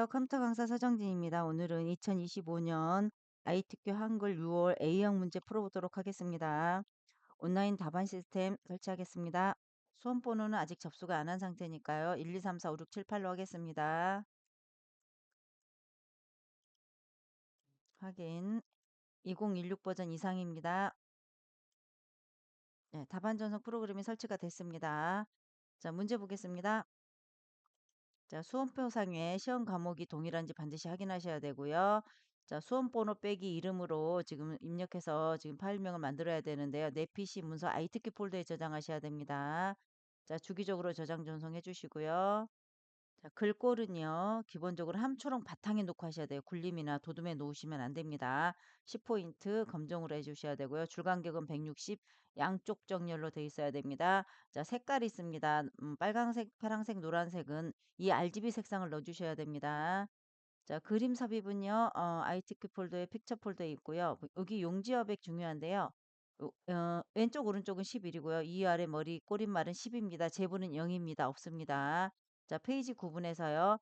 컴퓨터 강사 서정진입니다. 오늘은 2025년 ITQ 한글 6월 A형 문제 풀어보도록 하겠습니다. 온라인 답안 시스템 설치하겠습니다. 수험 번호는 아직 접수가 안 한 상태니까요. 1, 2, 3, 4, 5, 6, 7, 8로 하겠습니다. 확인. 2016 버전 이상입니다. 네, 답안 전송 프로그램이 설치가 됐습니다. 자, 문제 보겠습니다. 자, 수험표상에 시험 과목이 동일한지 반드시 확인하셔야 되고요. 자, 수험번호 빼기 이름으로 지금 입력해서 지금 파일명을 만들어야 되는데요. 내 PC 문서 ITK 폴더에 저장하셔야 됩니다. 자, 주기적으로 저장 전송해 주시고요. 자, 글꼴은요. 기본적으로 함초롱 바탕에 놓고 하셔야 돼요. 굴림이나 도둠에 놓으시면 안 됩니다. 10포인트 검정으로 해주셔야 되고요. 줄간격은 160, 양쪽 정렬로 돼 있어야 됩니다. 자, 색깔이 있습니다. 빨강색, 파랑색, 노란색은 이 RGB 색상을 넣어주셔야 됩니다. 자, 그림 삽입은요. ITK 폴더에 픽처 폴더에 있고요. 여기 용지어백 중요한데요. 왼쪽 오른쪽은 11이고요. 이 아래 머리 꼬릿말은 10입니다. 제부는 0입니다. 없습니다. 자, 페이지 구분해서요.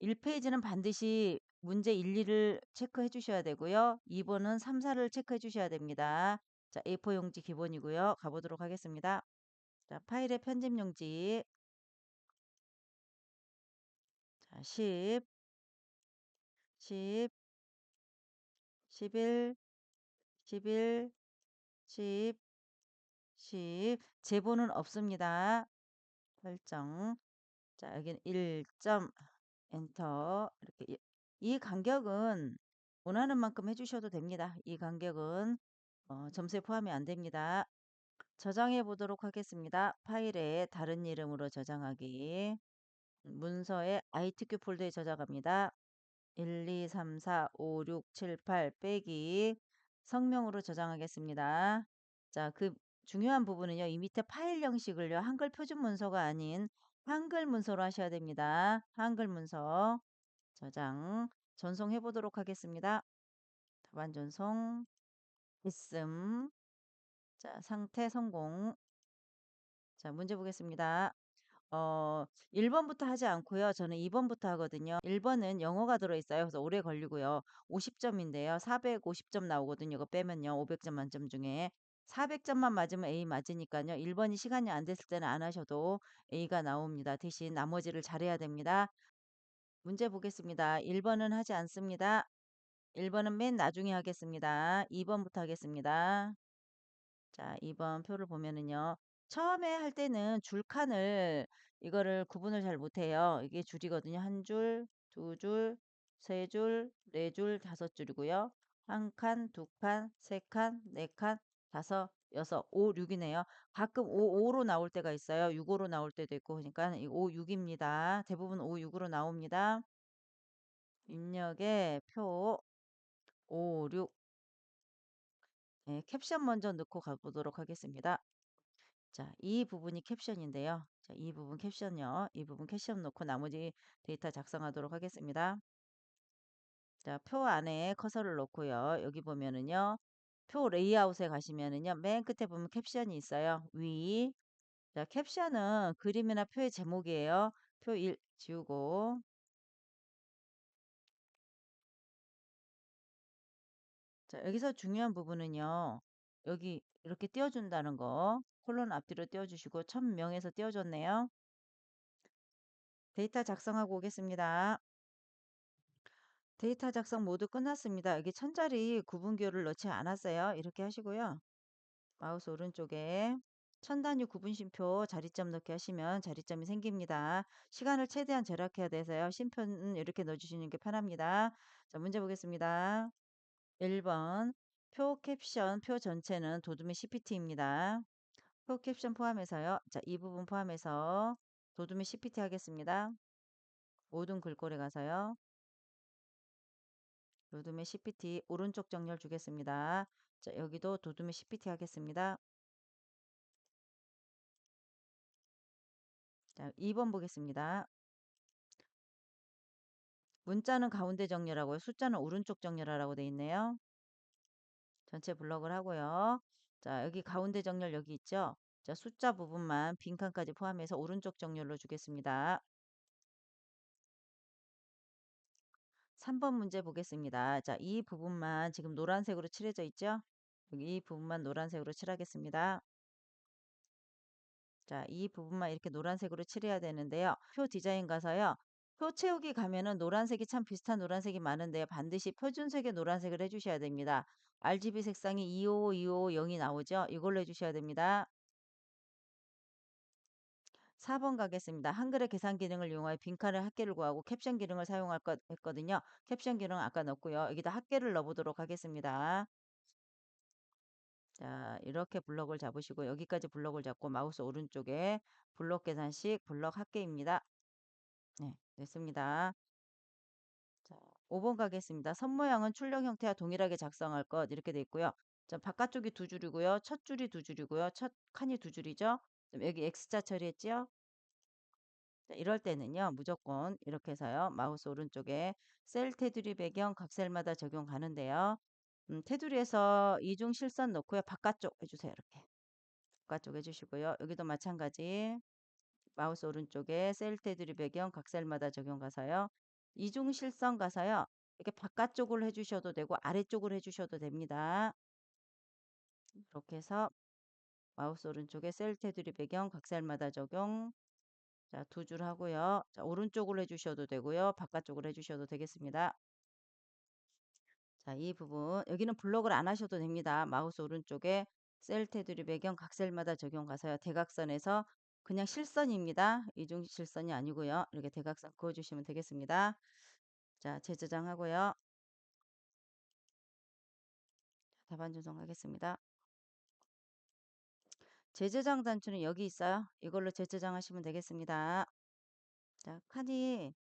1페이지는 반드시 문제 1, 2를 체크해 주셔야 되고요. 2번은 3, 4를 체크해 주셔야 됩니다. 자, A4 용지 기본이고요. 가보도록 하겠습니다. 자, 파일의 편집 용지. 자, 10, 10, 11, 11, 10, 10. 제보는 없습니다. 설정. 자, 여기는 1점 엔터. 이렇게 이 간격은 원하는 만큼 해주셔도 됩니다. 이 간격은 점수에 포함이 안 됩니다. 저장해 보도록 하겠습니다. 파일에 다른 이름으로 저장하기. 문서에 ITQ 폴더에 저장합니다. 1, 2, 3, 4, 5, 6, 7, 8 빼기 성명으로 저장하겠습니다. 자, 그 중요한 부분은요. 이 밑에 파일 형식을요. 한글 표준 문서가 아닌 한글 문서로 하셔야 됩니다. 한글 문서 저장 전송해 보도록 하겠습니다. 답안 전송 있음. 자, 상태 성공. 자, 문제 보겠습니다. 1번부터 하지 않고요. 저는 2번부터 하거든요. 1번은 영어가 들어있어요. 그래서 오래 걸리고요. 50점인데요. 450점 나오거든요. 이거 빼면요. 500점 만점 중에 400점만 맞으면 A 맞으니까요. 1번이 시간이 안 됐을 때는 안 하셔도 A가 나옵니다. 대신 나머지를 잘해야 됩니다. 문제 보겠습니다. 1번은 하지 않습니다. 1번은 맨 나중에 하겠습니다. 2번부터 하겠습니다. 자, 2번 표를 보면은요. 처음에 할 때는 줄칸을 이거를 구분을 잘 못해요. 이게 줄이거든요. 한 줄, 두 줄, 세 줄, 네 줄, 다섯 줄이고요. 한 칸, 두 칸, 세 칸, 네 칸, 다섯, 여섯, 오, 6이네요. 가끔 5, 5로 나올 때가 있어요. 6, 5로 나올 때도 있고 그러니까 이 5, 6입니다. 대부분 5, 6으로 나옵니다. 입력에 표 5, 6 네, 캡션 먼저 넣고 가보도록 하겠습니다. 자, 이 부분이 캡션인데요. 자, 이 부분 캡션요. 이 부분 캡션 넣고 나머지 데이터 작성하도록 하겠습니다. 자, 표 안에 커서를 놓고요. 여기 보면은요. 표 레이아웃에 가시면은요. 맨 끝에 보면 캡션이 있어요. 위. 자, 캡션은 그림이나 표의 제목이에요. 표 1 지우고. 자, 여기서 중요한 부분은요. 여기 이렇게 띄워준다는 거. 콜론 앞뒤로 띄워주시고 1000명에서 띄워줬네요. 데이터 작성하고 오겠습니다. 데이터 작성 모두 끝났습니다. 여기 천자리 구분기호를 넣지 않았어요. 이렇게 하시고요. 마우스 오른쪽에 천 단위 구분심표 자리점 넣기 하시면 자리점이 생깁니다. 시간을 최대한 절약해야 돼서요. 심표는 이렇게 넣어주시는 게 편합니다. 자, 문제 보겠습니다. 1번 표 캡션 표 전체는 도둠의 CPT입니다. 표 캡션 포함해서요. 자, 이 부분 포함해서 도둠의 CPT 하겠습니다. 모든 글꼴에 가서요. 도둠의 CPT 오른쪽 정렬 주겠습니다. 자, 여기도 도둠의 CPT 하겠습니다. 자, 2번 보겠습니다. 문자는 가운데 정렬하고요. 숫자는 오른쪽 정렬하라고 돼 있네요. 전체 블럭을 하고요. 자, 여기 가운데 정렬 여기 있죠? 자, 숫자 부분만 빈칸까지 포함해서 오른쪽 정렬로 주겠습니다. 3번 문제 보겠습니다. 자, 이 부분만 지금 노란색으로 칠해져 있죠? 여기 이 부분만 노란색으로 칠하겠습니다. 자, 이 부분만 이렇게 노란색으로 칠해야 되는데요. 표 디자인 가서요. 표 채우기 가면은 노란색이 참 비슷한 노란색이 많은데요. 반드시 표준색의 노란색을 해주셔야 됩니다. RGB 색상이 255, 255, 0이 나오죠? 이걸로 해주셔야 됩니다. 4번 가겠습니다. 한글의 계산 기능을 이용하여 빈칸을 합계를 구하고 캡션 기능을 사용할 것 했거든요. 캡션 기능 아까 넣었고요. 여기다 합계를 넣어보도록 하겠습니다. 자, 이렇게 블럭을 잡으시고 여기까지 블럭을 잡고 마우스 오른쪽에 블럭 계산식 블럭 합계입니다. 네, 됐습니다. 자, 5번 가겠습니다. 선 모양은 출력 형태와 동일하게 작성할 것 이렇게 돼 있고요. 자, 바깥쪽이 두 줄이고요. 첫 줄이 두 줄이고요. 첫 칸이 두 줄이죠. 그럼 여기 X자 처리했지요? 자, 이럴 때는요. 무조건 이렇게 해서요. 마우스 오른쪽에 셀 테두리 배경 각 셀마다 적용 가는데요. 테두리에서 이중 실선 넣고요. 바깥쪽 해주세요. 이렇게. 바깥쪽 해주시고요. 여기도 마찬가지. 마우스 오른쪽에 셀 테두리 배경 각 셀마다 적용 가서요. 이중 실선 가서요. 이렇게 바깥쪽으로 해주셔도 되고 아래쪽으로 해주셔도 됩니다. 이렇게 해서 마우스 오른쪽에 셀 테두리 배경 각 셀마다 적용. 자, 두 줄 하고요. 자, 오른쪽으로 해주셔도 되고요. 바깥쪽으로 해주셔도 되겠습니다. 자, 이 부분 여기는 블록을 안 하셔도 됩니다. 마우스 오른쪽에 셀 테두리 배경 각 셀마다 적용 가서요. 대각선에서 그냥 실선입니다. 이중 실선이 아니고요. 이렇게 대각선 그어주시면 되겠습니다. 자, 재저장하고요. 답안 조정하겠습니다. 재저장 단추는 여기 있어요. 이걸로 재저장하시면 되겠습니다. 자, 칸이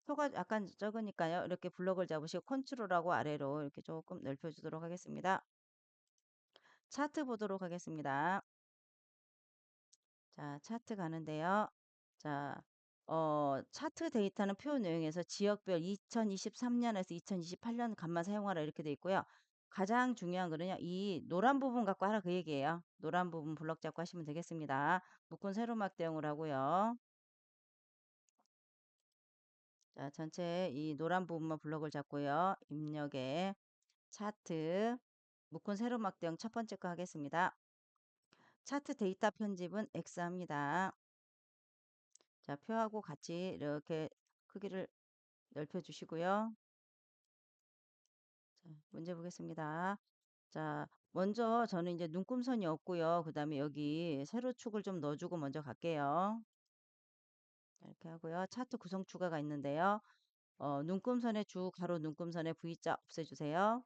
표가 약간 적으니까요. 이렇게 블록을 잡으시고 컨트롤하고 아래로 이렇게 조금 넓혀주도록 하겠습니다. 차트 보도록 하겠습니다. 자, 차트 가는데요. 자, 차트 데이터는 표 내용에서 지역별 2023년에서 2028년 값만 사용하라 이렇게 돼 있고요. 가장 중요한 거는요. 이 노란 부분 갖고 하라 그 얘기예요. 노란 부분 블럭 잡고 하시면 되겠습니다. 묶은 세로막 대용을 하고요. 자, 전체 이 노란 부분만 블럭을 잡고요. 입력에 차트 묶은 세로막 대용 첫 번째 거 하겠습니다. 차트 데이터 편집은 X합니다. 자, 표하고 같이 이렇게 크기를 넓혀 주시고요. 자, 문제 보겠습니다. 자, 먼저 저는 이제 눈금선이 없고요. 그 다음에 여기 세로축을 좀 넣어주고 먼저 갈게요. 자, 이렇게 하고요. 차트 구성 추가가 있는데요. 눈금선의 주, 가로 눈금선의 V자 없애주세요.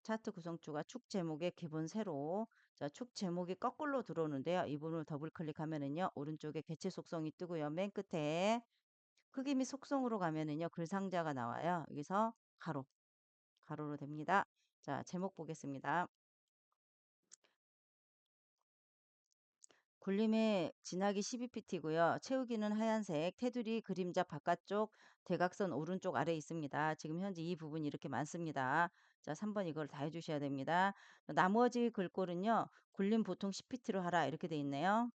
차트 구성 추가 축 제목의 기본 세로. 자, 축 제목이 거꾸로 들어오는데요. 이 부분을 더블 클릭하면은요. 오른쪽에 개체 속성이 뜨고요. 맨 끝에 크기 및 속성으로 가면은요. 글 상자가 나와요. 여기서 가로. 가로로 됩니다. 자, 제목 보겠습니다. 굴림의 진하기 12pt고요. 채우기는 하얀색, 테두리 그림자 바깥쪽 대각선 오른쪽 아래 있습니다. 지금 현재 이 부분이 이렇게 많습니다. 자, 3번 이걸 다 해주셔야 됩니다. 나머지 글꼴은요. 굴림 보통 10pt로 하라 이렇게 돼 있네요.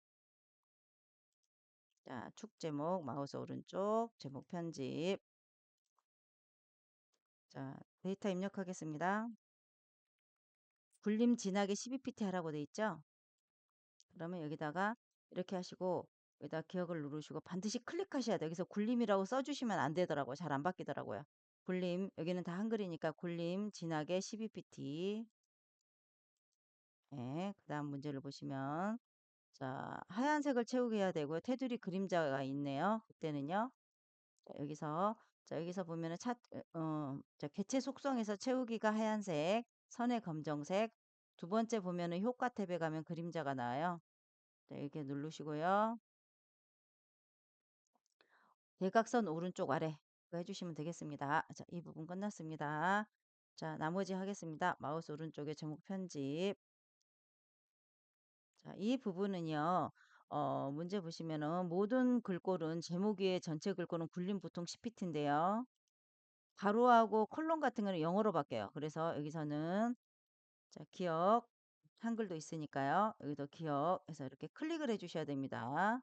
자, 축 제목 마우스 오른쪽 제목 편집. 자, 데이터 입력하겠습니다. 굴림 진하게 12pt 하라고 돼 있죠? 그러면 여기다가 이렇게 하시고 여기다 기억을 누르시고 반드시 클릭하셔야 돼요. 여기서 굴림이라고 써주시면 안 되더라고요. 잘 안 바뀌더라고요. 굴림 여기는 다 한글이니까 굴림 진하게 12pt. 네, 그 다음 문제를 보시면 자, 하얀색을 채우게 해야 되고요. 테두리 그림자가 있네요. 그때는요. 자, 여기서 보면은 자, 개체 속성에서 채우기가 하얀색, 선의 검정색. 두 번째 보면은 효과 탭에 가면 그림자가 나와요. 자, 이렇게 누르시고요. 대각선 오른쪽 아래 그거 해주시면 되겠습니다. 자, 이 부분 끝났습니다. 자, 나머지 하겠습니다. 마우스 오른쪽에 제목 편집. 자, 이 부분은요. 문제 보시면은 모든 글꼴은 제목 위에 전체 글꼴은 굴림 보통 10pt인데요. 가로하고 콜론 같은 거는 영어로 바뀌어요. 그래서 여기서는 자, 기억 한글도 있으니까요. 여기도 기억해서 이렇게 클릭을 해주셔야 됩니다.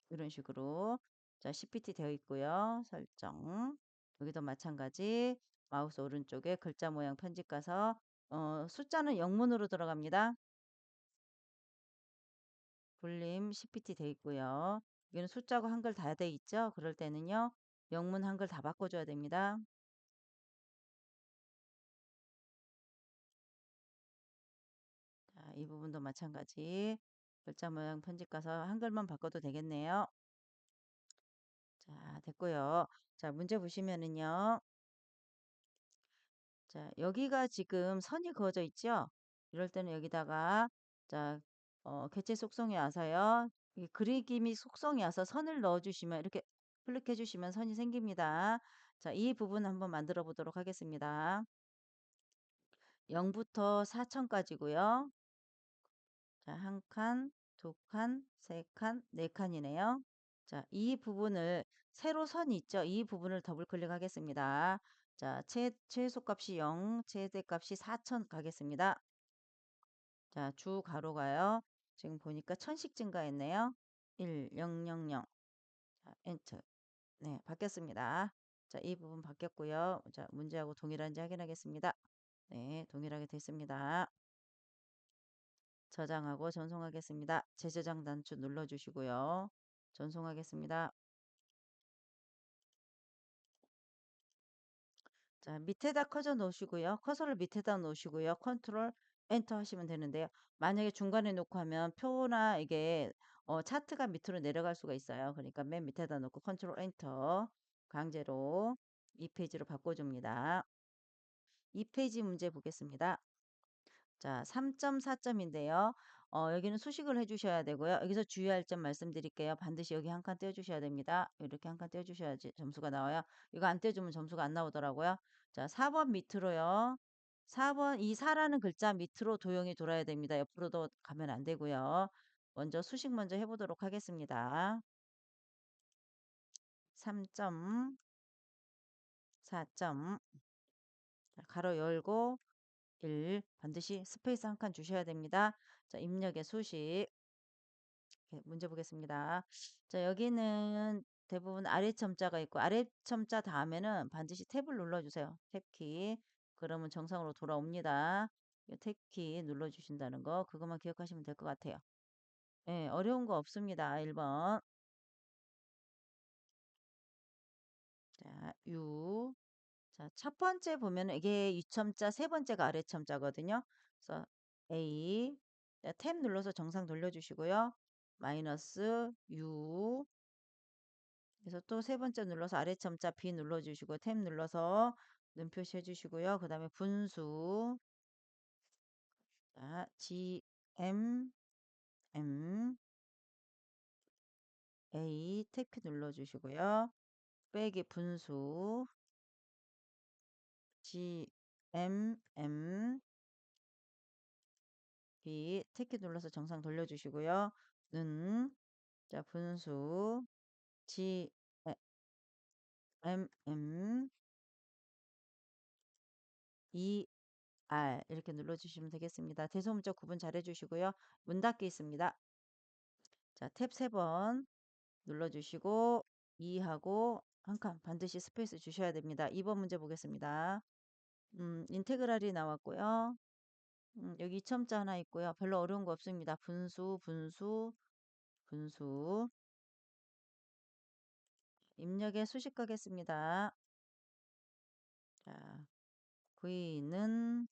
이런 식으로 자, CPT 되어 있고요. 설정 여기도 마찬가지 마우스 오른쪽에 글자 모양 편집 가서 숫자는 영문으로 들어갑니다. 불림 CPT 돼 있고요. 여기는 숫자고 한글 다 돼 있죠. 그럴 때는요. 영문 한글 다 바꿔줘야 됩니다. 자, 이 부분도 마찬가지. 글자 모양 편집 가서 한글만 바꿔도 되겠네요. 자, 됐고요. 자, 문제 보시면은요. 자, 여기가 지금 선이 그어져 있죠? 이럴 때는 여기다가 자, 개체 속성이 와서요. 이 그리기 및 속성이 와서 선을 넣어 주시면 이렇게 클릭해 주시면 선이 생깁니다. 자, 이 부분 한번 만들어 보도록 하겠습니다. 0부터 4천까지고요. 자, 한 칸, 두 칸, 세 칸, 네 칸이네요. 자, 이 부분을 세로 선이 있죠? 이 부분을 더블 클릭하겠습니다. 자, 최소값이 0, 최대값이 4천 가겠습니다. 자, 주 가로가요. 지금 보니까 1000씩 증가했네요. 1, 0, 0, 0. 자, 엔터. 네, 바뀌었습니다. 자, 이 부분 바뀌었고요. 자, 문제하고 동일한지 확인하겠습니다. 네, 동일하게 됐습니다. 저장하고 전송하겠습니다. 재저장 단추 눌러주시고요. 전송하겠습니다. 자, 밑에다 커져 놓으시고요. 커서를 밑에다 놓으시고요. 컨트롤 엔터 하시면 되는데요. 만약에 중간에 놓고 하면 표나 이게 차트가 밑으로 내려갈 수가 있어요. 그러니까 맨 밑에다 놓고 컨트롤 엔터 강제로 2페이지로 바꿔줍니다. 2페이지 문제 보겠습니다. 자, 3.4점인데요. 여기는 수식을 해주셔야 되고요. 여기서 주의할 점 말씀드릴게요. 반드시 여기 한 칸 떼어주셔야 됩니다. 이렇게 한 칸 떼어주셔야지 점수가 나와요. 이거 안 떼어주면 점수가 안 나오더라고요. 자, 4번 밑으로요. 4번 이 4라는 글자 밑으로 도형이 돌아야 됩니다. 옆으로도 가면 안 되고요. 먼저 수식 먼저 해보도록 하겠습니다. 3.4점 가로 열고 1 반드시 스페이스 한 칸 주셔야 됩니다. 자, 입력의 수식 문제 보겠습니다. 자, 여기는 대부분 아래 첨자가 있고 아래 첨자 다음에는 반드시 탭을 눌러주세요. 탭키. 그러면 정상으로 돌아옵니다. 이 탭키 눌러주신다는 거 그것만 기억하시면 될 것 같아요. 예, 어려운 거 없습니다. 1번. 자, 자, 첫 번째 보면 이게 유첨자, 세 번째가 아래 첨자거든요. 그래서 A. 자, 탭 눌러서 정상 돌려주시고요. 마이너스 U. 그래서 또 세 번째 눌러서 아래 첨자 B 눌러주시고 탭 눌러서 눈 표시해 주시고요. 그 다음에 분수. 자, G, M, M, A 탭키 눌러주시고요. 빼기 분수. G, M, M, B 탭키 눌러서 정상 돌려주시고요. 자, 분수. G, M, M, E, R 이렇게 눌러주시면 되겠습니다. 대소문자 구분 잘 해주시고요. 문 닫기 있습니다. 자, 탭 3번 눌러주시고 2하고 한 칸 반드시 스페이스 주셔야 됩니다. 2번 문제 보겠습니다. 인테그랄이 나왔고요. 여기 이첨자 하나 있고요. 별로 어려운 거 없습니다. 분수, 분수, 분수. 입력에 수식 가겠습니다. 자, V는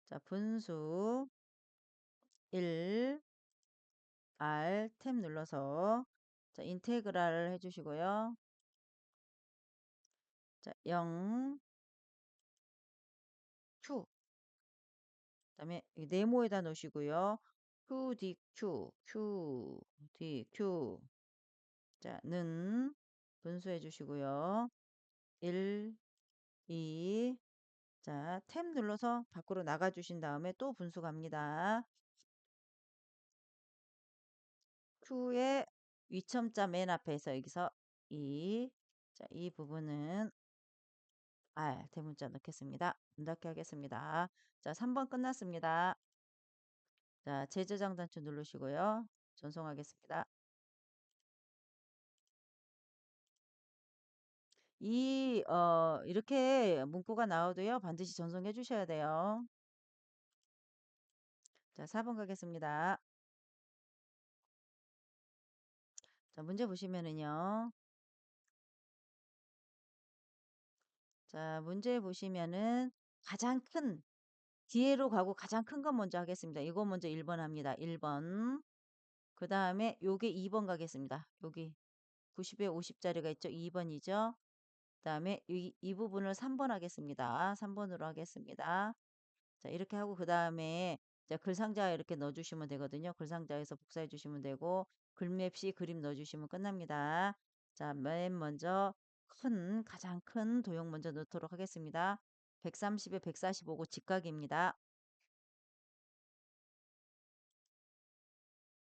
자, 분수 1 R 탭 눌러서 자, 인테그랄을 해주시고요. 자, 0 Q 그다음에 이 네모에다 놓으시고요. QDQ, QDQ. 자, 는 분수해 주시고요. 1, 2. 자, 탭 눌러서 밖으로 나가 주신 다음에 또 분수 갑니다. Q의 위첨자 맨 앞에서 여기서 2. 자, 이 부분은 R 대문자 넣겠습니다. 문 닫기 하겠습니다. 자, 3번 끝났습니다. 자, 재저장 단추 누르시고요. 전송하겠습니다. 이렇게 문구가 나와도요. 반드시 전송해 주셔야 돼요. 자, 4번 가겠습니다. 자, 문제 보시면은요. 자, 문제 보시면은 가장 큰 뒤로 가고 가장 큰 건 먼저 하겠습니다. 이거 먼저 1번 합니다. 1번. 그다음에 요게 2번 가겠습니다. 여기 90에 50짜리가 있죠. 2번이죠. 그다음에 이 부분을 3번 하겠습니다. 3번으로 하겠습니다. 자, 이렇게 하고 그다음에 자, 글상자 이렇게 넣어 주시면 되거든요. 글상자에서 복사해 주시면 되고 글맵시 그림 넣어 주시면 끝납니다. 자, 맨 먼저 가장 큰 도형 먼저 넣도록 하겠습니다. 130에 145고 직각입니다.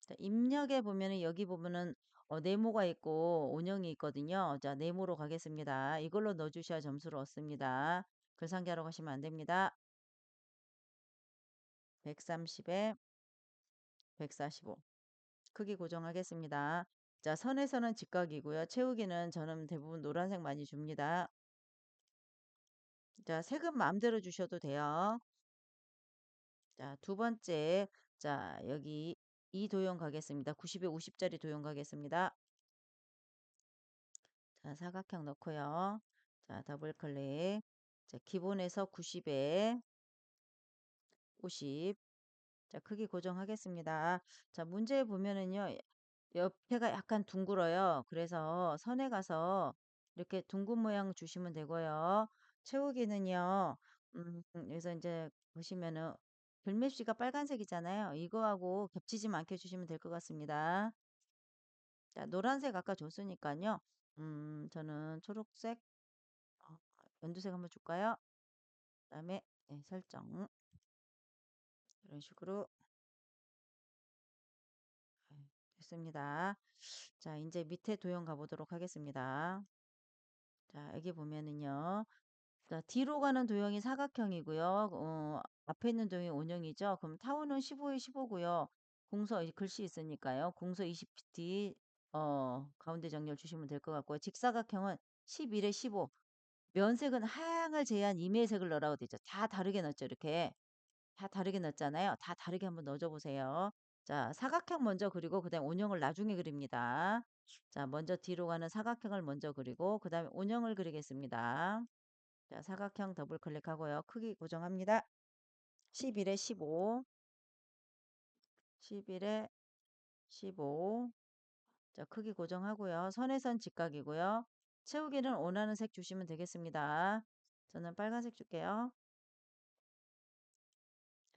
자, 입력에 보면은 여기 보면은 네모가 있고 온형이 있거든요. 자, 네모로 가겠습니다. 이걸로 넣어 주셔야 점수를 얻습니다. 글상자로 가시면 안 됩니다. 130에 145. 크기 고정하겠습니다. 자, 선에서는 직각이고요. 채우기는 저는 대부분 노란색 많이 줍니다. 자, 색은 마음대로 주셔도 돼요. 자, 두 번째. 자, 여기 이 도형 가겠습니다. 90에 50짜리 도형 가겠습니다. 자, 사각형 넣고요. 자, 더블 클릭. 자, 기본에서 90에 50. 자, 크기 고정하겠습니다. 자, 문제 보면은요. 옆에가 약간 둥글어요. 그래서 선에 가서 이렇게 둥근 모양 주시면 되고요. 채우기는요. 여기서 이제 보시면은 글맵시가 빨간색이잖아요. 이거하고 겹치지 않게 주시면 될 것 같습니다. 자, 노란색 아까 줬으니까요. 저는 초록색, 어, 연두색 한번 줄까요? 그다음에 네, 설정 이런 식으로 네, 됐습니다. 자, 이제 밑에 도형 가보도록 하겠습니다. 자, 여기 보면은요. 자, 뒤로 가는 도형이 사각형이고요. 앞에 있는 도형이 원형이죠. 그럼 타원은 15에 15고요. 공서 글씨 있으니까요. 공서 20pt 가운데 정렬 주시면 될 것 같고요. 직사각형은 11에 15. 면색은 하향을 제한 임의색을 넣으라고 되죠. 다 다르게 넣었죠. 이렇게 다 다르게 넣었잖아요. 다 다르게 한번 넣어줘 보세요. 자, 사각형 먼저 그리고 그다음 원형을 나중에 그립니다. 자, 먼저 뒤로 가는 사각형을 먼저 그리고 그다음에 원형을 그리겠습니다. 자, 사각형 더블 클릭하고요. 크기 고정합니다. 11에 15, 11에 15. 자, 크기 고정하고요. 선에선 직각이고요. 채우기는 원하는 색 주시면 되겠습니다. 저는 빨간색 줄게요.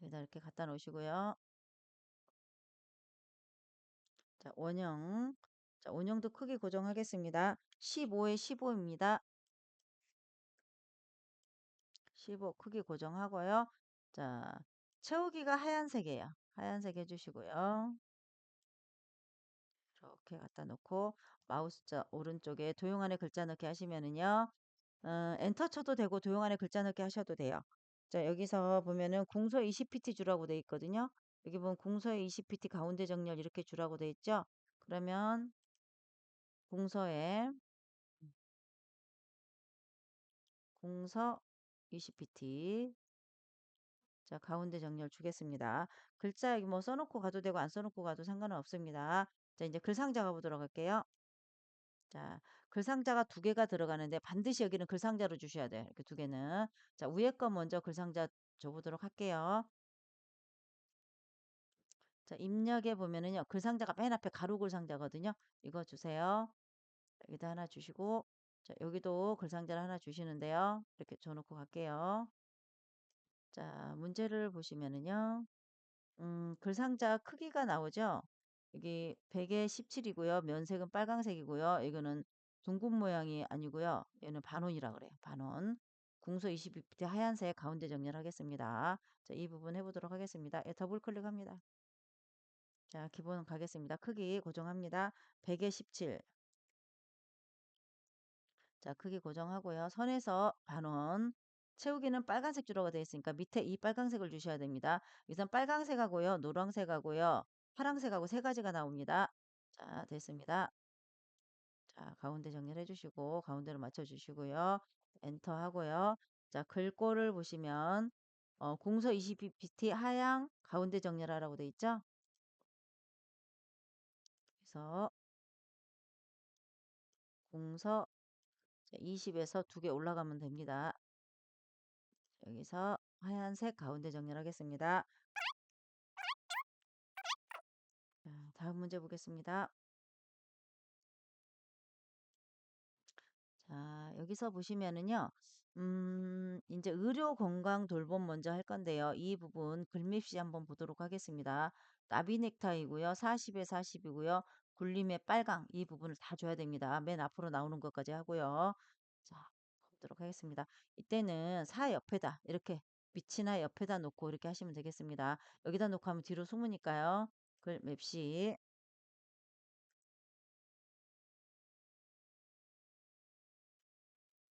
여기다 이렇게 갖다 놓으시고요. 자, 원형. 자, 원형도 크기 고정하겠습니다. 15에 15입니다. 15 크기 고정하고요. 자, 채우기가 하얀색이에요. 하얀색 해주시고요. 이렇게 갖다 놓고 마우스 자 오른쪽에 도형 안에 글자 넣기 하시면은요. 엔터 쳐도 되고 도형 안에 글자 넣기 하셔도 돼요. 자, 여기서 보면은 궁서 20pt 주라고 돼 있거든요. 여기 보면 궁서에 20pt 가운데 정렬 이렇게 주라고 돼 있죠. 그러면 궁서에 궁서 20pt 자, 가운데 정렬 주겠습니다. 글자 여기 뭐 써놓고 가도 되고 안 써놓고 가도 상관은 없습니다. 자, 이제 글 상자 가보도록 할게요. 자, 글 상자가 두 개가 들어가는데 반드시 여기는 글 상자로 주셔야 돼요. 이렇게 두 개는. 자, 위에 거 먼저 글 상자 줘보도록 할게요. 자, 입력에 보면은요. 글 상자가 맨 앞에 가로 글 상자거든요. 이거 주세요. 여기다 하나 주시고, 자, 여기도 글 상자를 하나 주시는데요. 이렇게 줘놓고 갈게요. 자, 문제를 보시면은요. 글상자 크기가 나오죠? 여기 100에 17이고요. 면색은 빨강색이고요. 이거는 둥근 모양이 아니고요. 얘는 반원이라 그래요. 반원. 궁서 22피트 하얀색 가운데 정렬하겠습니다. 자, 이 부분 해보도록 하겠습니다. 예, 더블 클릭합니다. 자, 기본 가겠습니다. 크기 고정합니다. 100에 17. 자, 크기 고정하고요. 선에서 반원. 채우기는 빨간색 주로가 되어 있으니까 밑에 이 빨간색을 주셔야 됩니다. 우선 빨간색하고요. 노란색하고요. 파란색하고 세 가지가 나옵니다. 자, 됐습니다. 자, 가운데 정렬해 주시고 가운데로 맞춰 주시고요. 엔터 하고요. 자, 글꼴을 보시면 공서 20ppt 하향 가운데 정렬하라고 돼 있죠? 그래서 공서 20에서 두 개 올라가면 됩니다. 여기서 하얀색 가운데 정렬하겠습니다. 자, 다음 문제 보겠습니다. 자, 여기서 보시면은요, 이제 의료 건강 돌봄 먼저 할 건데요. 이 부분 글립시 한번 보도록 하겠습니다. 나비 넥타이고요. 40에 40이고요. 굴림의 빨강 이 부분을 다 줘야 됩니다. 맨 앞으로 나오는 것까지 하고요. 자, 보도록 하겠습니다. 이때는 사 옆에다 이렇게 밑이나 옆에다 놓고 이렇게 하시면 되겠습니다. 여기다 놓고 하면 뒤로 숨으니까요. 글맵시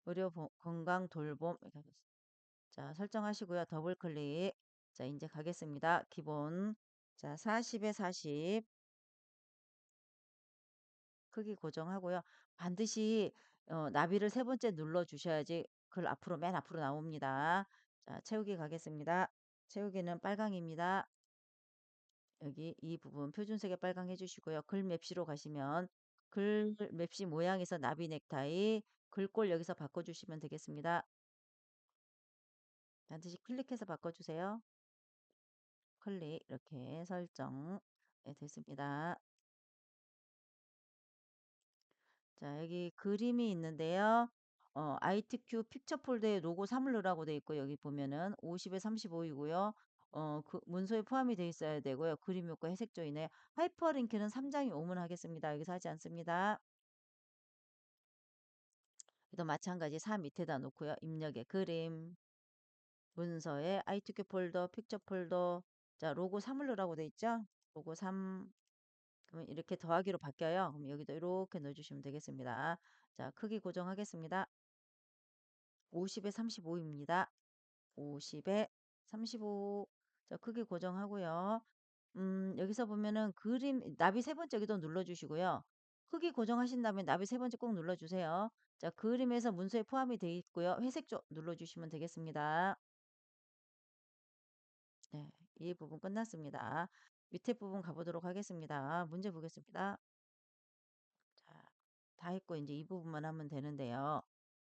의료 건강 돌봄 이렇게 자, 설정하시고요. 더블 클릭. 자, 이제 가겠습니다. 기본. 자, 40에 40 크기 고정하고요. 반드시 나비를 세 번째 눌러 주셔야지 글 앞으로 맨 앞으로 나옵니다. 자, 채우기 가겠습니다. 채우기는 빨강입니다. 여기 이 부분 표준색의 빨강 해주시고요. 글 맵시로 가시면 글 맵시 모양에서 나비 넥타이 글꼴 여기서 바꿔주시면 되겠습니다. 반드시 클릭해서 바꿔주세요. 클릭 이렇게 설정 네, 됐습니다. 자, 여기 그림이 있는데요. ITQ 픽처 폴더에 로고 사물르라고 돼 있고 여기 보면은 50에 35이고요. 그 문서에 포함이 돼 있어야 되고요. 그림 효과 회색 조이네. 하이퍼링크는 3장이 오문하겠습니다. 여기서 하지 않습니다. 또 마찬가지 사 밑에다 놓고요. 입력의 그림, 문서에 ITQ 폴더, 픽처 폴더, 자 로고 사물르라고 돼 있죠. 로고 3 그러면 이렇게 더하기로 바뀌어요. 그럼 여기도 이렇게 넣어주시면 되겠습니다. 자, 크기 고정하겠습니다. 50에 35입니다. 50에 35. 자, 크기 고정하고요. 여기서 보면은 그림, 나비 세 번째 여기도 눌러주시고요. 크기 고정하신 다음에 나비 세 번째 꼭 눌러주세요. 자, 그림에서 문서에 포함이 되어 있고요. 회색 쪽 눌러주시면 되겠습니다. 네, 이 부분 끝났습니다. 밑에 부분 가보도록 하겠습니다. 문제 보겠습니다. 자, 다 했고 이제 이 부분만 하면 되는데요.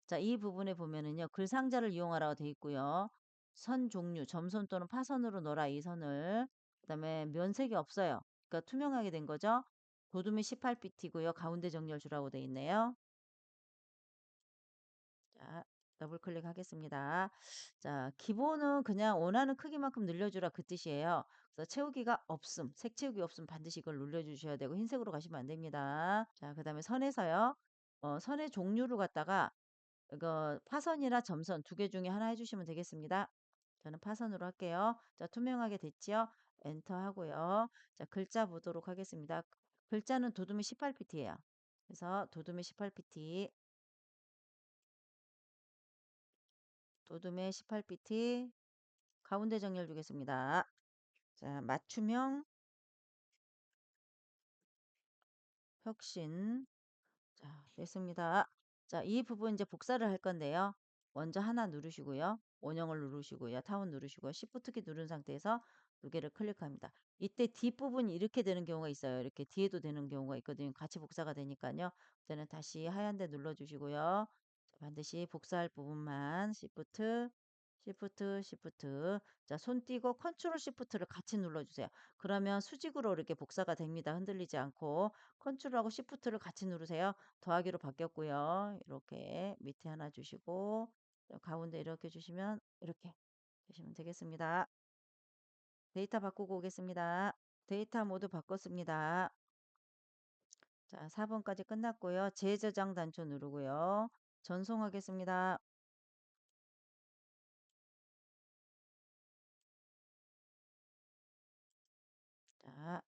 자, 이 부분에 보면은요. 글 상자를 이용하라고 돼 있고요. 선 종류, 점선 또는 파선으로 넣어라 이 선을. 그다음에 면색이 없어요. 그러니까 투명하게 된 거죠. 도둠이 18bt고요. 가운데 정렬 주라고 돼 있네요. 자, 더블 클릭하겠습니다. 자, 기본은 그냥 원하는 크기만큼 늘려주라 그 뜻이에요. 그래서 채우기가 없음, 색 채우기 없음 반드시 이걸 눌러주셔야 되고 흰색으로 가시면 안 됩니다. 자, 그다음에 선에서요. 선의 종류를 갖다가 이거 파선이나 점선 두 개 중에 하나 해주시면 되겠습니다. 저는 파선으로 할게요. 자, 투명하게 됐지요? 엔터 하고요. 자, 글자 보도록 하겠습니다. 글자는 도둠이 18pt예요. 그래서 도둠이 18pt, 도둠의 18pt 가운데 정렬 주겠습니다. 자, 맞춤형 혁신. 자, 됐습니다. 자, 이 부분 이제 복사를 할 건데요. 먼저 하나 누르시고요. 원형을 누르시고요. 타운 누르시고요. Shift 키 누른 상태에서 두 개를 클릭합니다. 이때 뒷부분이 이렇게 되는 경우가 있어요. 이렇게 뒤에도 되는 경우가 있거든요. 같이 복사가 되니까요. 저는 다시 하얀 데 눌러주시고요. 자, 반드시 복사할 부분만 Shift. 자, 손 띄고 컨트롤 Shift를 같이 눌러주세요. 그러면 수직으로 이렇게 복사가 됩니다. 흔들리지 않고. 컨트롤하고 Shift를 같이 누르세요. 더하기로 바뀌었고요. 이렇게 밑에 하나 주시고 가운데 이렇게 주시면 이렇게 되시면 되겠습니다. 데이터 바꾸고 오겠습니다. 데이터 모두 바꿨습니다. 자, 4번까지 끝났고요. 재저장 단추 누르고요. 전송하겠습니다. 자,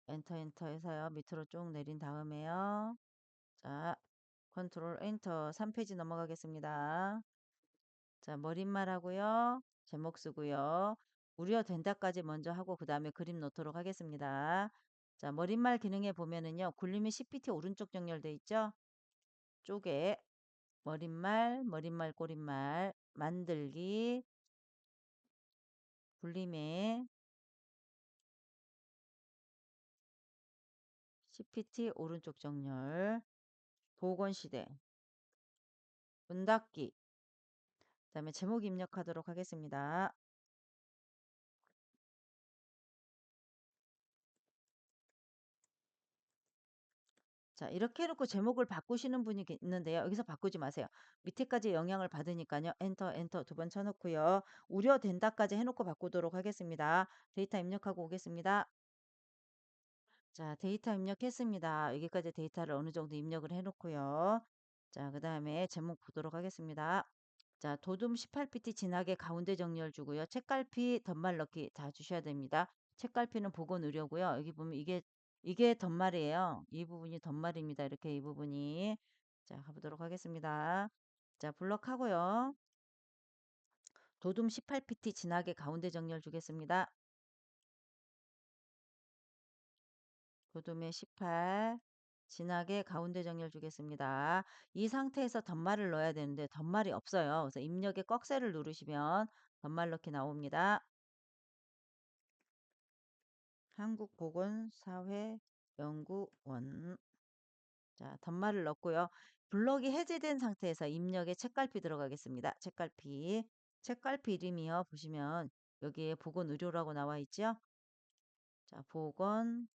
엔터 해서요. 밑으로 쭉 내린 다음에요. 자, 컨트롤 엔터 3페이지 넘어가겠습니다. 자, 머릿말하고요. 제목 쓰고요. 우려된다까지 먼저 하고 그 다음에 그림 넣도록 하겠습니다. 자, 머릿말 기능에 보면은요. 굴림이 CPT 오른쪽 정렬돼 있죠? 쪼개, 머릿말, 머릿말, 꼬릿말, 만들기, 불림에, CPT 오른쪽 정렬, 보건시대, 문 닫기, 그다음에 제목 입력하도록 하겠습니다. 자, 이렇게 해놓고 제목을 바꾸시는 분이 있는데요. 여기서 바꾸지 마세요. 밑에까지 영향을 받으니까요. 엔터, 엔터 두 번 쳐놓고요. 우려된다까지 해놓고 바꾸도록 하겠습니다. 데이터 입력하고 오겠습니다. 자, 데이터 입력했습니다. 여기까지 데이터를 어느 정도 입력을 해놓고요. 자, 그 다음에 제목 보도록 하겠습니다. 자, 도둠 18pt 진하게 가운데 정렬 주고요. 책갈피, 덧말 넣기 다 주셔야 됩니다. 책갈피는 보건 의료고요. 여기 보면 이게 덧말이에요. 이 부분이 덧말입니다. 이렇게 이 부분이. 자, 가보도록 하겠습니다. 자, 블럭하고요. 도둠 18pt 진하게 가운데 정렬 주겠습니다. 도둠의 18 진하게 가운데 정렬 주겠습니다. 이 상태에서 덧말을 넣어야 되는데 덧말이 없어요. 그래서 입력에 꺽쇠를 누르시면 덧말 넣기 나옵니다. 한국보건사회연구원. 자, 덧말을 넣고요. 블럭이 해제된 상태에서 입력에 책갈피 들어가겠습니다. 책갈피. 책갈피 이름이요. 보시면 여기에 보건의료라고 나와 있죠. 자, 보건의료.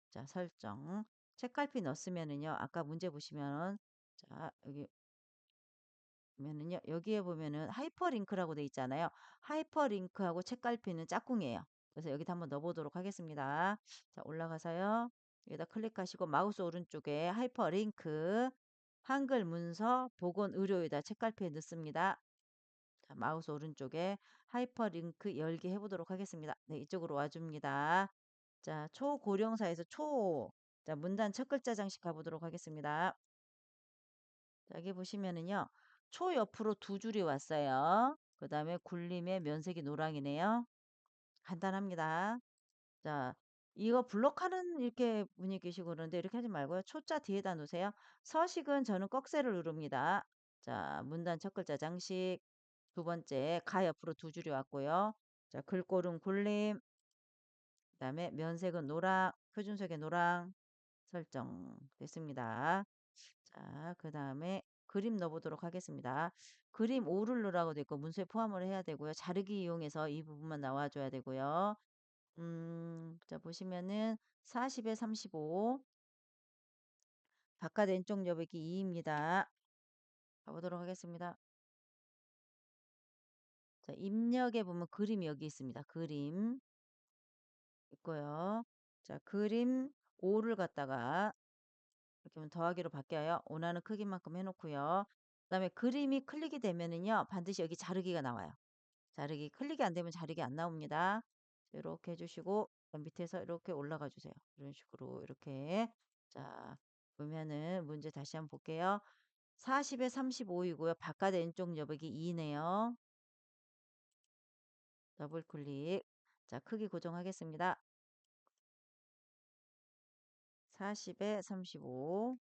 자, 설정. 책갈피 넣었으면은요. 아까 문제 보시면 자, 여기 보면은요. 여기에 보면은 하이퍼링크라고 돼 있잖아요. 하이퍼링크하고 책갈피는 짝꿍이에요. 그래서 여기다 한번 넣어 보도록 하겠습니다. 자, 올라가서요. 여기다 클릭하시고 마우스 오른쪽에 하이퍼링크 한글 문서 보건 의료에다 책갈피에 넣습니다. 자, 마우스 오른쪽에 하이퍼링크 열기 해보도록 하겠습니다. 네, 이쪽으로 와줍니다. 자, 초고령사에서 초. 자, 문단 첫 글자 장식 가보도록 하겠습니다. 자, 여기 보시면은요. 초 옆으로 두 줄이 왔어요. 그 다음에 굴림의 면색이 노랑이네요. 간단합니다. 자, 이거 블록하는 이렇게 분이 계시고 그러는데 이렇게 하지 말고요. 초자 뒤에다 놓으세요. 서식은 저는 꺽쇠를 누릅니다. 자, 문단 첫 글자 장식. 두 번째, 가 옆으로 두 줄이 왔고요. 자, 글꼴은 굴림. 그 다음에 면색은 노랑, 표준색의 노랑 설정 됐습니다. 자, 그 다음에 그림 넣어보도록 하겠습니다. 그림 5를 넣으라고 돼 있고 문서에 포함을 해야 되고요. 자르기 이용해서 이 부분만 나와줘야 되고요. 자, 보시면은 40에 35 바깥 왼쪽 여백이 2입니다. 가보도록 하겠습니다. 자, 입력에 보면 그림이 여기 있습니다. 그림 있고요. 자, 그림 5를 갖다가 이렇게 하면 더하기로 바뀌어요. 원하는 크기만큼 해놓고요. 그다음에 그림이 클릭이 되면은요. 반드시 여기 자르기가 나와요. 자르기 클릭이 안 되면 자르기 안 나옵니다. 이렇게 해주시고 밑에서 이렇게 올라가 주세요. 이런 식으로 이렇게 자 보면은 문제 다시 한번 볼게요. 40에 35이고요. 바깥 왼쪽 여백이 2네요. 더블 클릭. 자, 크기 고정하겠습니다. 40에 35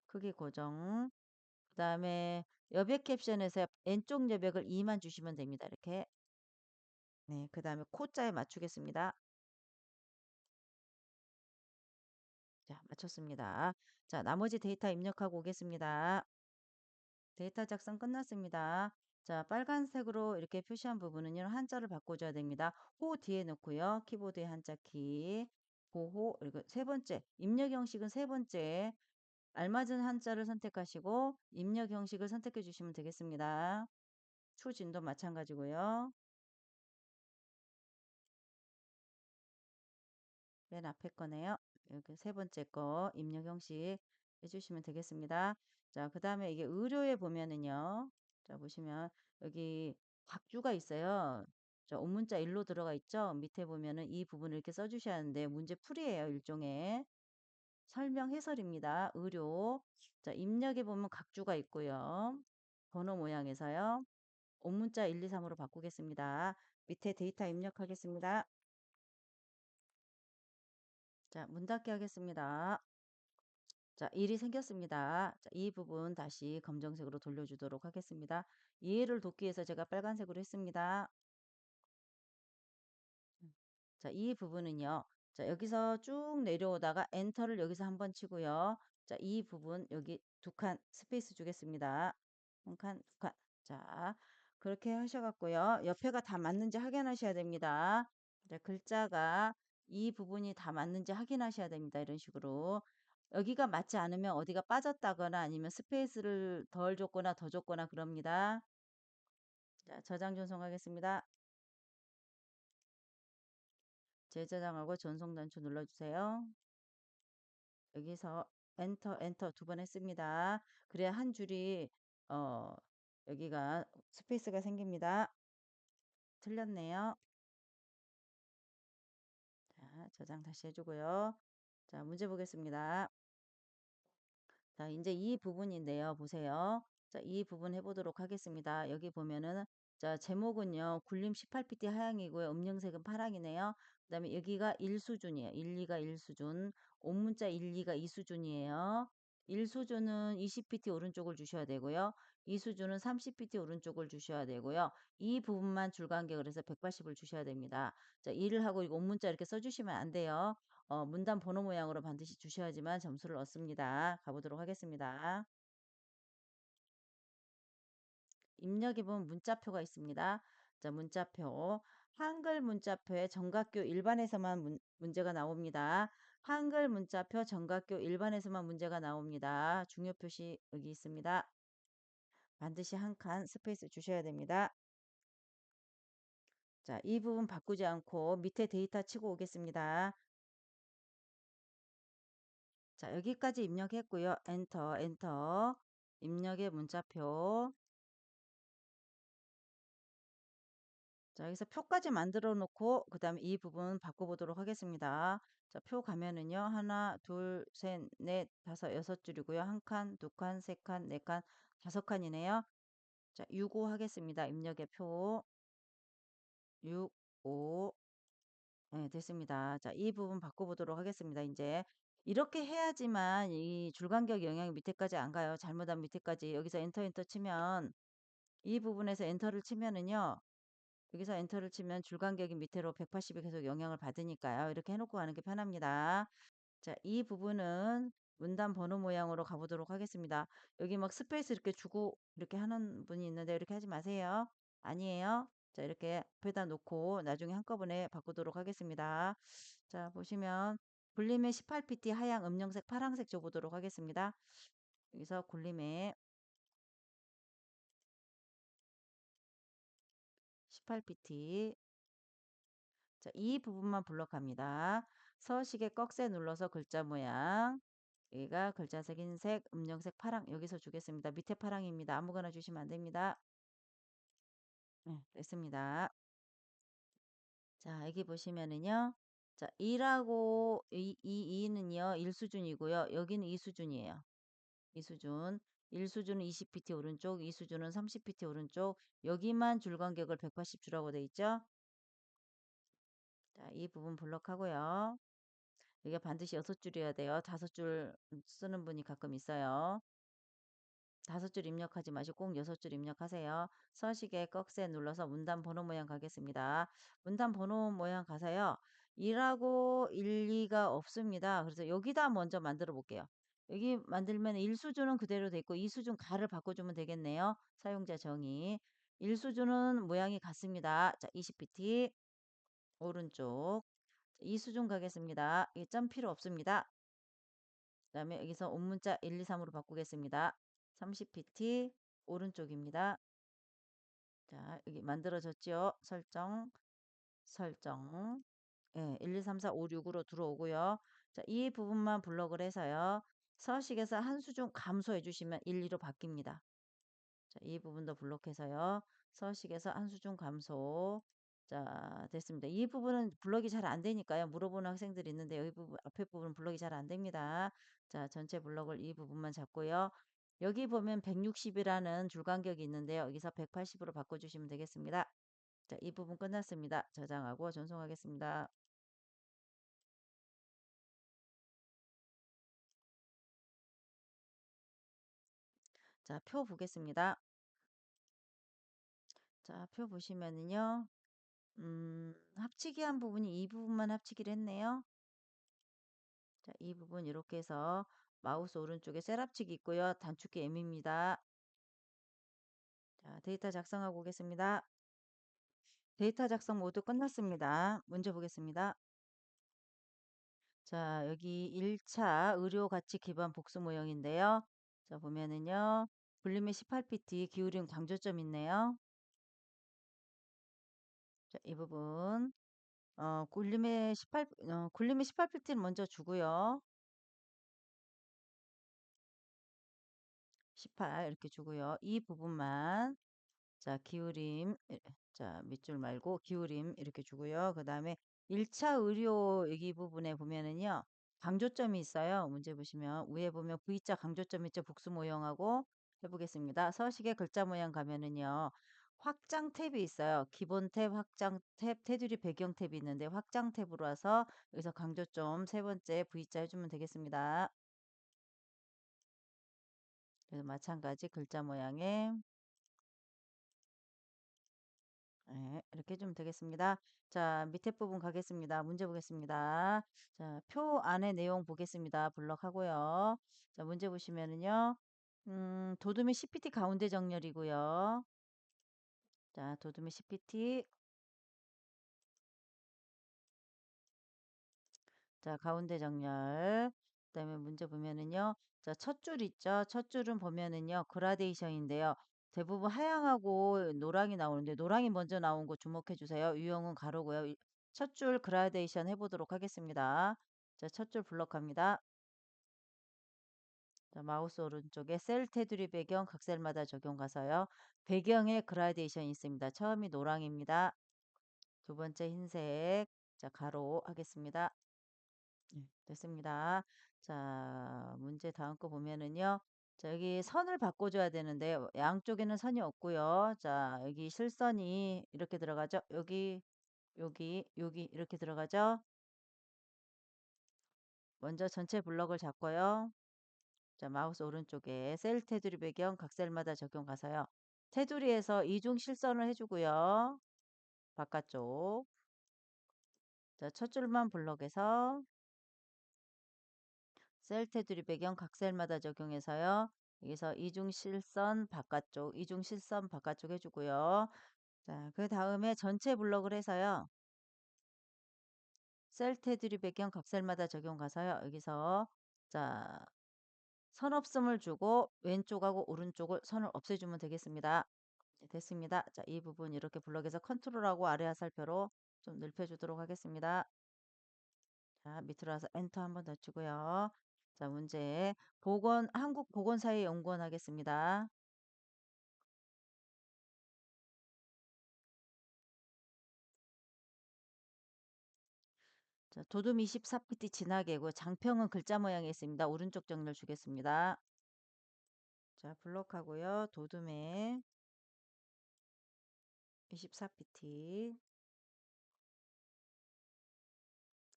크기 고정. 그 다음에 여백 캡션에서 왼쪽 여백을 2만 주시면 됩니다. 이렇게. 네, 그 다음에 코자에 맞추겠습니다. 자, 맞췄습니다. 자, 나머지 데이터 입력하고 오겠습니다. 데이터 작성 끝났습니다. 자, 빨간색으로 이렇게 표시한 부분은요. 한자를 바꿔줘야 됩니다. 호 뒤에 넣고요. 키보드의 한자 키. 보호, 그리고 세 번째, 입력 형식은 세 번째. 알맞은 한자를 선택하시고 입력 형식을 선택해 주시면 되겠습니다. 추진도 마찬가지고요. 맨 앞에 거네요. 이렇게 세 번째 거 입력 형식 해주시면 되겠습니다. 자, 그 다음에 이게 의료에 보면은요. 자, 보시면 여기 각주가 있어요. 자, 온문자 1로 들어가 있죠. 밑에 보면은 이 부분을 이렇게 써주셔야 하는데 문제 풀이에요. 일종의 설명 해설입니다. 의료. 자, 입력에 보면 각주가 있고요. 번호 모양에서요. 온문자 1, 2, 3으로 바꾸겠습니다. 밑에 데이터 입력하겠습니다. 자, 문 닫기 하겠습니다. 자, 1이 생겼습니다. 자, 이 부분 다시 검정색으로 돌려주도록 하겠습니다. 이해를 돕기 위해서 제가 빨간색으로 했습니다. 음. 자, 이 부분은요. 자, 여기서 쭉 내려오다가 엔터를 여기서 한번 치고요. 자, 이 부분 여기 두 칸 스페이스 주겠습니다. 한 칸, 두 칸. 자, 그렇게 하셔갖고요. 옆에가 다 맞는지 확인하셔야 됩니다. 자, 글자가 이 부분이 다 맞는지 확인하셔야 됩니다. 이런 식으로. 여기가 맞지 않으면 어디가 빠졌다거나 아니면 스페이스를 덜 줬거나 더 줬거나 그럽니다. 자, 저장 전송하겠습니다. 재저장하고 전송 단추 눌러주세요. 여기서 엔터 엔터 두 번 했습니다. 그래야 한 줄이 어 여기가 스페이스가 생깁니다. 틀렸네요. 자, 저장 다시 해주고요. 자, 문제 보겠습니다. 자, 이제 이 부분인데요. 보세요. 자, 이 부분 해보도록 하겠습니다. 여기 보면은, 자, 제목은요. 굴림 18pt 하향이고요. 음영색은 파랑이네요. 그 다음에 여기가 1수준이에요. 1, 2가 1수준. 옴문자 1, 2가 2수준이에요. 1수준은 20pt 오른쪽을 주셔야 되고요. 2수준은 30pt 오른쪽을 주셔야 되고요. 이 부분만 줄간격을 해서 180을 주셔야 됩니다. 자, 일을 하고 이거 옴문자 이렇게 써주시면 안 돼요. 문단 번호 모양으로 반드시 주셔야지만 점수를 얻습니다. 가보도록 하겠습니다. 입력해 보면 문자표가 있습니다. 자, 문자표. 한글 문자표에 정각교 일반에서만 문제가 나옵니다. 한글 문자표 정각교 일반에서만 문제가 나옵니다. 중요 표시 여기 있습니다. 반드시 한 칸 스페이스 주셔야 됩니다. 자, 이 부분 바꾸지 않고 밑에 데이터 치고 오겠습니다. 자, 여기까지 입력했고요. 엔터, 엔터. 입력의 문자표. 자, 여기서 표까지 만들어 놓고 그다음에 이 부분 바꿔보도록 하겠습니다. 자, 표 가면은요. 하나, 둘, 셋, 넷, 다섯, 여섯 줄이고요. 한 칸, 두 칸, 세 칸, 네 칸, 다섯 칸이네요. 자, 6, 5 하겠습니다. 입력의 표 6, 5. 네, 됐습니다. 자, 이 부분 바꿔보도록 하겠습니다. 이제 이렇게 해야지만 이 줄간격 영향이 밑에까지 안 가요. 잘못하면 밑에까지 여기서 엔터 엔터 치면 이 부분에서 엔터를 치면은요. 여기서 엔터를 치면 줄간격이 밑으로 180이 계속 영향을 받으니까요. 이렇게 해놓고 가는 게 편합니다. 자, 이 부분은 문단 번호 모양으로 가보도록 하겠습니다. 여기 막 스페이스 이렇게 주고 이렇게 하는 분이 있는데 이렇게 하지 마세요. 아니에요. 자, 이렇게 앞에다 놓고 나중에 한꺼번에 바꾸도록 하겠습니다. 자, 보시면 굴림의 18pt 하양 음영색 파란색 줘보도록 하겠습니다. 여기서 굴림의 18pt. 자, 이 부분만 블록합니다. 서식에 꺽쇠 눌러서 글자 모양. 여기가 글자색 흰색, 음영색 파랑 여기서 주겠습니다. 밑에 파랑입니다. 아무거나 주시면 안 됩니다. 네, 됐습니다. 자, 여기 보시면은요. 자, 2라고 이는요 1수준이고요. 여기는 2수준이에요. 2수준. 1수준은 20pt 오른쪽, 2수준은 30pt 오른쪽. 여기만 줄간격을 180 주라고 돼 있죠? 자, 이 부분 블록하고요. 이게 반드시 6줄이어야 돼요. 5줄 쓰는 분이 가끔 있어요. 5줄 입력하지 마시고 꼭 6줄 입력하세요. 서식에 꺽쇠 눌러서 문단 번호 모양 가겠습니다. 문단 번호 모양 가서요. 2라고 1, 2가 없습니다. 그래서 여기다 먼저 만들어 볼게요. 여기 만들면 1수준은 그대로 돼 있고 2수준 가를 바꿔주면 되겠네요. 사용자 정의. 1수준은 모양이 같습니다. 자, 20pt 오른쪽. 2수준 가겠습니다. 이 점 필요 없습니다. 그다음에 여기서 옴문자 1, 2, 3으로 바꾸겠습니다. 30pt 오른쪽입니다. 자, 여기 만들어졌죠? 설정, 설정. 예, 1, 2, 3, 4, 5, 6으로 들어오고요. 자, 이 부분만 블럭을 해서요. 서식에서 한 수준 감소해 주시면 1, 2로 바뀝니다. 자, 이 부분도 블록해서요. 서식에서 한 수준 감소. 자, 됐습니다. 이 부분은 블록이 잘 안 되니까요. 물어보는 학생들이 있는데 여기 부분, 앞에 부분 블록이 잘 안 됩니다. 자, 전체 블록을 이 부분만 잡고요. 여기 보면 160이라는 줄간격이 있는데요. 여기서 180으로 바꿔주시면 되겠습니다. 자, 이 부분 끝났습니다. 저장하고 전송하겠습니다. 자, 표 보겠습니다. 자, 표 보시면은요. 합치기 한 부분이 이 부분만 합치기를 했네요. 자, 이 부분 이렇게 해서 마우스 오른쪽에 셀 합치기 있고요. 단축키 M입니다. 자, 데이터 작성하고 오겠습니다. 데이터 작성 모두 끝났습니다. 문제 보겠습니다. 자, 여기 1차 의료 가치 기반 복수 모형인데요. 자, 보면은요. 볼륨의 18pt, 기울임 강조점 있네요. 자, 이 부분. 굴림의 18pt는 먼저 주고요. 18 이렇게 주고요. 이 부분만 자, 기울임 자, 밑줄 말고 기울임 이렇게 주고요. 그다음에 1차 의료 여기 부분에 보면은요. 강조점이 있어요. 문제 보시면 위에 보면 V자 강조점 있죠. 복수 모형하고 해보겠습니다. 서식의 글자 모양 가면은요. 확장 탭이 있어요. 기본 탭, 확장 탭, 테두리 배경 탭이 있는데 확장 탭으로 와서 여기서 강조점 세 번째 V자 해주면 되겠습니다. 그래서 마찬가지 글자 모양에 네, 이렇게 해주면 되겠습니다. 자, 밑에 부분 가겠습니다. 문제 보겠습니다. 자, 표 안에 내용 보겠습니다. 블럭하고요. 자, 문제 보시면은요. 도둠이 CPT 가운데 정렬이고요. 자, 도둠이 CPT. 자, 가운데 정렬. 그다음에 문제 보면은요. 자, 첫 줄 있죠? 첫 줄은 보면은요. 그라데이션인데요. 대부분 하향하고 노랑이 나오는데 노랑이 먼저 나온 거 주목해 주세요. 유형은 가로고요. 첫 줄 그라데이션 해보도록 하겠습니다. 자, 첫 줄 블럭합니다. 자, 마우스 오른쪽에 셀 테두리 배경 각셀마다 적용 가서요. 배경에 그라데이션이 있습니다. 처음이 노랑입니다. 두 번째 흰색. 자, 가로 하겠습니다. 네, 됐습니다. 자, 문제 다음 거 보면은요. 자, 여기 선을 바꿔줘야 되는데 양쪽에는 선이 없고요. 자, 여기 실선이 이렇게 들어가죠. 여기 이렇게 들어가죠. 먼저 전체 블럭을 잡고요. 자, 마우스 오른쪽에 셀 테두리 배경 각셀마다 적용 가서요. 테두리에서 이중 실선을 해주고요. 바깥쪽. 자, 첫 줄만 블럭에서 셀 테두리 배경 각셀마다 적용해서요. 여기서 이중실선 바깥쪽, 이중실선 바깥쪽 해주고요. 자, 그 다음에 전체 블럭을 해서요. 셀 테두리 배경 각셀마다 적용 가서요. 여기서 자, 선 없음을 주고 왼쪽하고 오른쪽을 선을 없애주면 되겠습니다. 네, 됐습니다. 자, 이 부분 이렇게 블럭에서 컨트롤하고 아래 화살표로 좀 넓혀주도록 하겠습니다. 자, 밑으로 와서 엔터 한번 더 치고요. 자, 문제. 한국보건사회연구원 하겠습니다. 자, 도둠 24pt 진하게고 장평은 글자 모양이 있습니다. 오른쪽 정렬 주겠습니다. 자, 블록하고요. 도둠에 24pt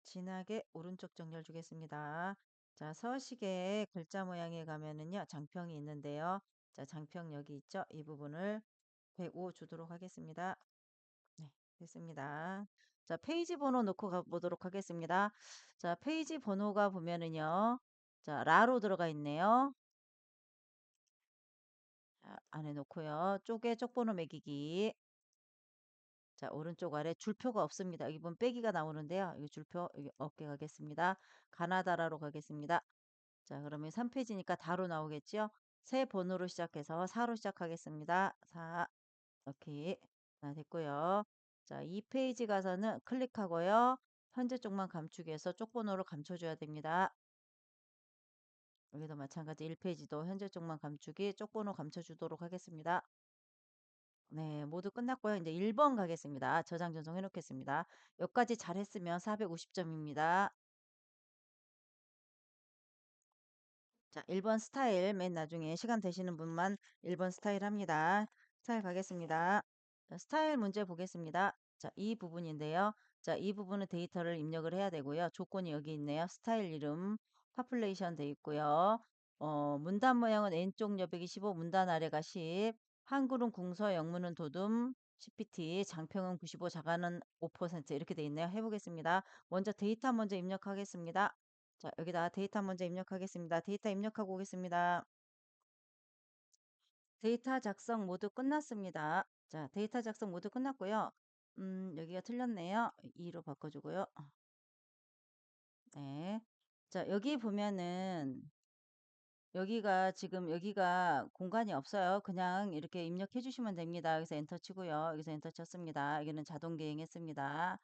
진하게 오른쪽 정렬 주겠습니다. 자, 서식의 글자 모양에 가면은요. 장평이 있는데요. 자, 장평 여기 있죠? 이 부분을 105 주도록 하겠습니다. 네, 됐습니다. 자, 페이지 번호 놓고 가보도록 하겠습니다. 자, 페이지 번호가 보면은요. 자, 라로 들어가 있네요. 자, 안에 놓고요. 쪽에 쪽번호 매기기. 자, 오른쪽 아래 줄표가 없습니다. 여기 보면 빼기가 나오는데요. 여기 줄표 여기 없게 가겠습니다. 가나다라로 가겠습니다. 자, 그러면 3페이지니까 다로 나오겠죠? 새 번호로 시작해서 4로 시작하겠습니다. 4. 오케이. 자, 됐고요. 자, 2페이지 가서는 클릭하고요. 현재 쪽만 감추기 해서 쪽번호를 감춰줘야 됩니다. 여기도 마찬가지 1페이지도 현재 쪽만 감추기 쪽번호 감춰주도록 하겠습니다. 네, 모두 끝났고요. 이제 1번 가겠습니다. 저장 전송해 놓겠습니다. 여기까지 잘했으면 450점입니다. 자, 1번 스타일 맨 나중에 시간 되시는 분만 1번 스타일 합니다. 스타일 가겠습니다. 자, 스타일 문제 보겠습니다. 자, 이 부분인데요. 자, 이 부분은 데이터를 입력을 해야 되고요. 조건이 여기 있네요. 스타일 이름, 파플레이션 돼 있고요. 문단 모양은 N쪽 여백이 15, 문단 아래가 10, 한글은 궁서, 영문은 도둠, CPT, 장평은 95, 자가는 5% 이렇게 돼 있네요. 해보겠습니다. 먼저 데이터 먼저 입력하겠습니다. 자, 여기다 데이터 먼저 입력하겠습니다. 데이터 입력하고 오겠습니다. 데이터 작성 모두 끝났습니다. 자, 데이터 작성 모두 끝났고요. 여기가 틀렸네요. 2로 바꿔주고요. 네. 자, 여기 보면은 여기가 지금 여기가 공간이 없어요. 그냥 이렇게 입력해 주시면 됩니다. 여기서 엔터 치고요. 여기서 엔터 쳤습니다. 여기는 자동 개행했습니다.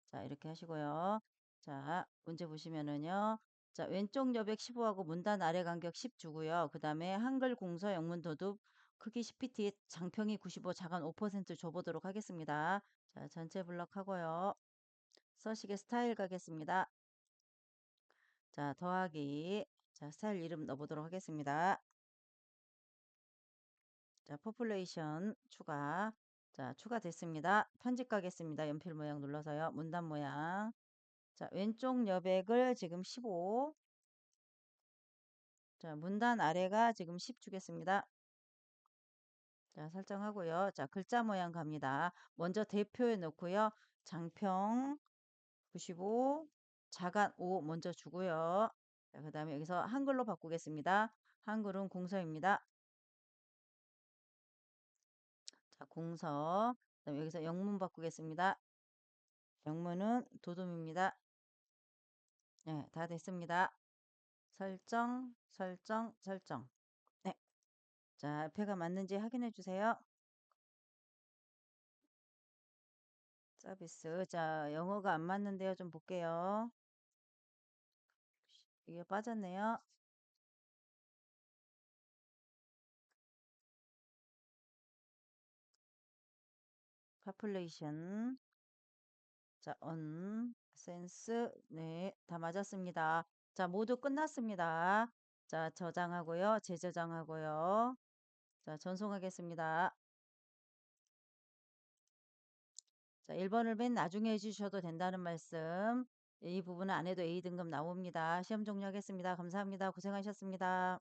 자, 이렇게 하시고요. 자, 문제 보시면은요. 자, 왼쪽 여백 15하고 문단 아래 간격 10 주고요. 그 다음에 한글 공서 영문 도둑 크기 10pt 장평이 95 자간 5% 줘보도록 하겠습니다. 자, 전체 블럭 하고요. 서식의 스타일 가겠습니다. 자, 더하기. 자, 스타일 이름 넣어보도록 하겠습니다. 자, 포퓰레이션 추가. 자, 추가됐습니다. 편집 가겠습니다. 연필 모양 눌러서요. 문단 모양. 자, 왼쪽 여백을 지금 15. 자, 문단 아래가 지금 10 주겠습니다. 자, 설정하고요. 자, 글자 모양 갑니다. 먼저 대표에 넣고요. 장평 95, 자간 5 먼저 주고요. 자, 그 다음에 여기서 한글로 바꾸겠습니다. 한글은 공서입니다. 자, 공서. 그다음에 여기서 영문 바꾸겠습니다. 영문은 도둠입니다. 네, 다 됐습니다. 설정, 설정, 설정. 네. 자, 앞에가 맞는지 확인해 주세요. 서비스. 자, 영어가 안 맞는데요. 좀 볼게요. 이게 빠졌네요. population. 자, on, sense. 네, 다 맞았습니다. 자, 모두 끝났습니다. 자, 저장하고요. 재저장하고요. 자, 전송하겠습니다. 자, 1번을 맨 나중에 해주셔도 된다는 말씀. 이 부분은 안 해도 A등급 나옵니다. 시험 종료하겠습니다. 감사합니다. 고생하셨습니다.